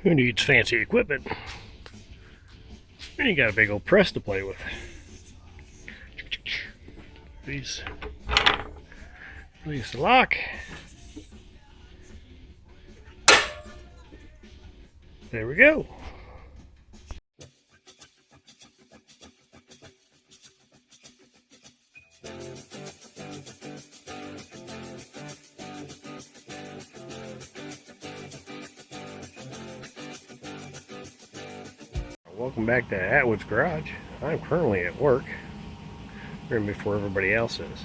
Who needs fancy equipment? And you got a big old press to play with. Release the lock. There we go. Welcome back to Atwood's Garage. I'm currently at work, before everybody else is.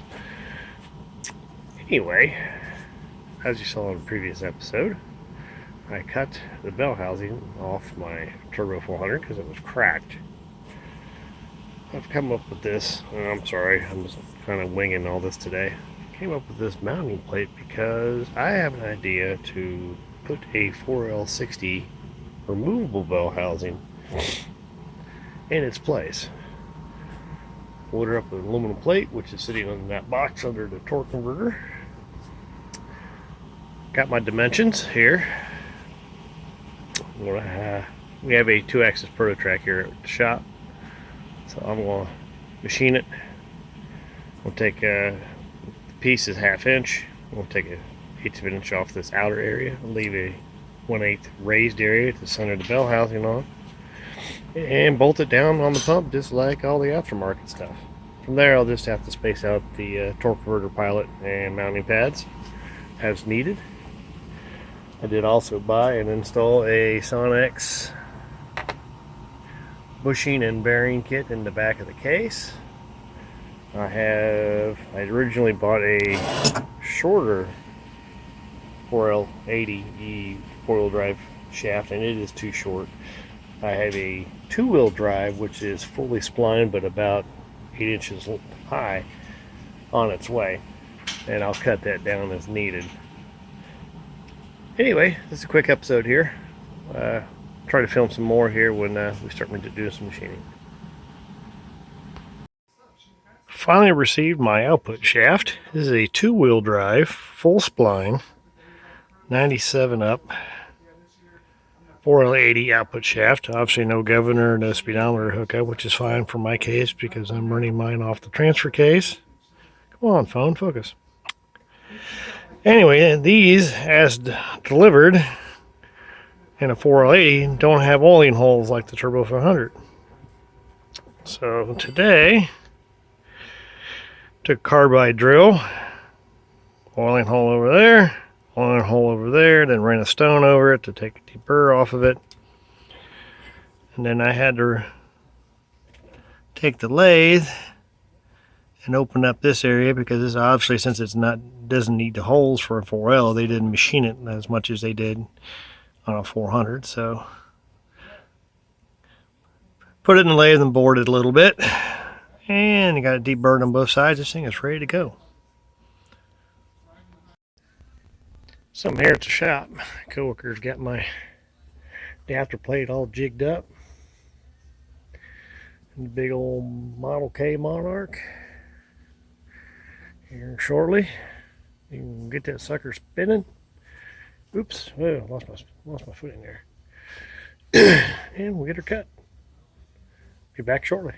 Anyway, as you saw in the previous episode, I cut the bell housing off my Turbo 400 because it was cracked. I've come up with this, and I'm sorry, I'm just kind of winging all this today. Came up with this mounting plate because I have an idea to put a 4L60 removable bell housing in its place. Loaded up an aluminum plate, which is sitting on that box under the torque converter. Got my dimensions here. We have a 2-axis prototrack here at the shop, so I'm going to machine it. We'll take the piece is 1/2 inch. We'll take an 1/8 of an inch off this outer area. I'll leave a 1/8 raised area to center the bell housing on, and bolt it down on the pump just like all the aftermarket stuff. From there, I'll just have to space out the torque converter pilot and mounting pads as needed. I did also buy and install a Sonex bushing and bearing kit in the back of the case. I originally bought a shorter 4L80E 4-wheel drive shaft, and it is too short. I have a 2-wheel drive, which is fully splined but about 8 inches high, on its way, and I'll cut that down as needed. Anyway, this is a quick episode here. Try to film some more here when we start to do some machining. Finally received my output shaft. This is a 2-wheel drive, full spline, 97 up, 4L80 output shaft. Obviously no governor, no speedometer hookup, which is fine for my case because I'm running mine off the transfer case. Come on, phone, focus. Anyway, these, as delivered in a 4L80, don't have oiling holes like the Turbo 400. So today, took a carbide drill, oiling hole over there, oiling hole over there, then ran a stone over it to take a deep burr off of it. And then I had to take the lathe and open up this area because this, obviously, since it's doesn't need the holes for a 4L, they didn't machine it as much as they did on a 400. So put it in the lathe and bored it a little bit, and you got a deep burr on both sides. This thing is ready to go. So I'm here at the shop. Coworker's got my adapter plate all jigged up. And the big old Model K Monarch. Here shortly, you can get that sucker spinning. Oops, oh, lost my foot in there. And we'll get her cut. Be back shortly.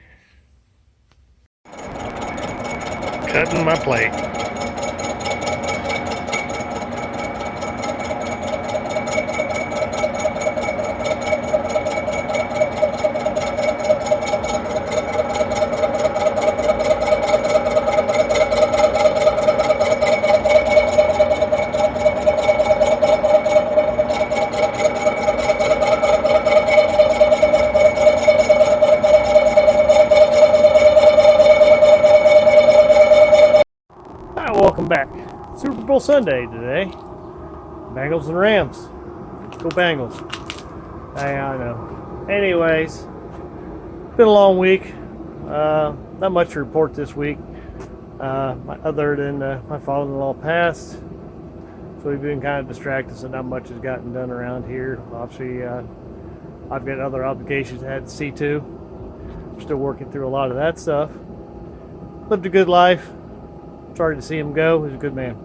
Cutting my plate. Welcome back. Super Bowl Sunday today. Bengals and Rams. Go Bengals. I know. Anyways, been a long week. Not much to report this week. Other than my father-in-law passed. So we've been kind of distracted, so not much has gotten done around here. Obviously, I've got other obligations I had to see to. I'm still working through a lot of that stuff. Lived a good life. Sorry to see him go. He's a good man.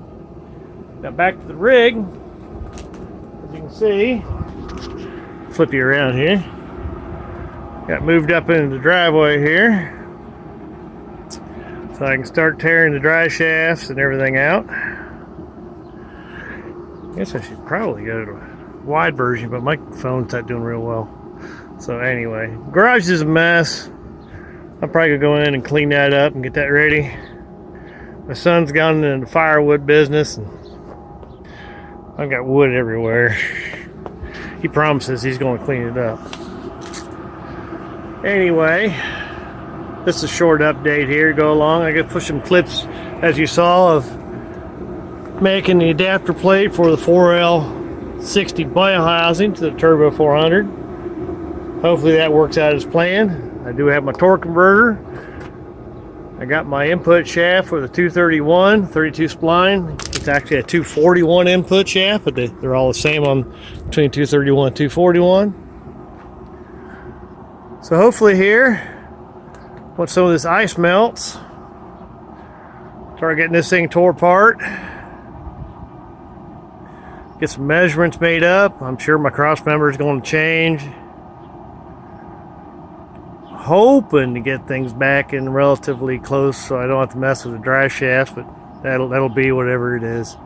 Now back to the rig. As you can see, flip you around here. Got moved up into the driveway here, so I can start tearing the dry shafts and everything out. I guess I should probably go to a wide version, but my phone's not doing real well. So anyway, garage is a mess. I'm probably gonna go in and clean that up and get that ready. My son's gone into the firewood business, and I've got wood everywhere. He promises he's going to clean it up. Anyway, this is a short update here. Go along. I got to push some clips, as you saw, of making the adapter plate for the 4L60 bellhousing to the Turbo 400. Hopefully that works out as planned. I do have my torque converter. I got my input shaft for the 231 32 spline. It's actually a 241 input shaft, but they're all the same on between 231 and 241. So hopefully here, once some of this ice melts, start getting this thing tore apart. Get some measurements made up. I'm sure my cross member is going to change. Hoping to get things back in relatively close so I don't have to mess with the dry shafts, but that'll be whatever it is.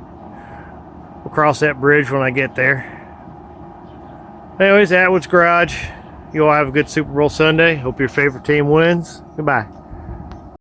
We'll cross that bridge when I get there. Anyways, Atwood's Garage. You all have a good Super Bowl Sunday. Hope your favorite team wins. Goodbye.